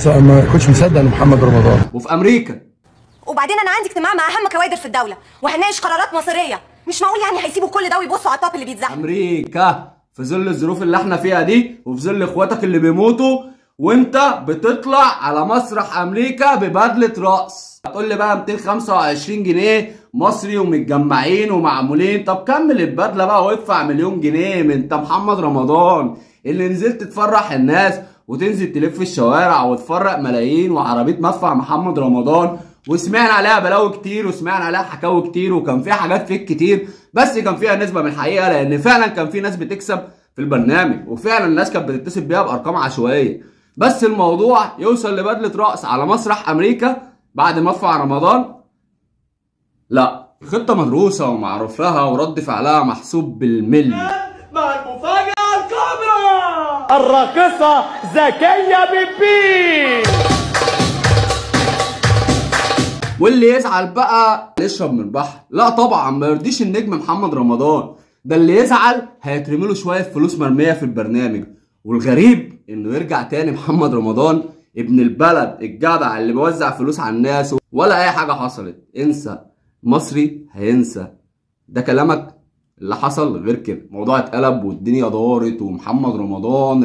ما كنتش مصدق ان محمد رمضان. وفي امريكا. وبعدين انا عندي اجتماع مع اهم كوادر في الدوله وهنناقش قرارات مصيريه، مش معقول يعني هيسيبوا كل ده ويبصوا على الطاق اللي بيتزحم. امريكا في ظل الظروف اللي احنا فيها دي، وفي ظل اخواتك اللي بيموتوا، وانت بتطلع على مسرح امريكا ببدله رقص. هتقول لي بقى 225 جنيه مصري ومتجمعين ومعمولين. طب كمل البدله بقى وادفع مليون جنيه. من انت محمد رمضان اللي نزلت تفرح الناس وتنزل تلف الشوارع وتفرق ملايين وعربيه مدفع محمد رمضان، وسمعنا عليها بلاوي كتير وسمعنا عليها حكاوي كتير وكان فيها حاجات فيك كتير، بس كان فيها نسبه من الحقيقه، لان فعلا كان في ناس بتكسب في البرنامج وفعلا الناس كانت بتتصل بيها بارقام عشوائيه. بس الموضوع يوصل لبدله رقص على مسرح امريكا بعد مدفع رمضان؟ لا، خطه مدروسه ومعروف لها ورد فعلها محسوب بالملي. مع المفاجاه الكبرى الراقصه زكيه بيبي. واللي يزعل بقى يشرب من البحر. لا طبعا ما يرضيش النجم محمد رمضان ده، اللي يزعل هيترمي له شويه فلوس مرميه في البرنامج. والغريب انه يرجع تاني محمد رمضان ابن البلد الجدع اللي بيوزع فلوس على الناس ولا اي حاجه حصلت. انسى، مصري هينسى. ده كلامك اللي حصل غير كده. الموضوع اتقلب والدنيا دارت ومحمد رمضان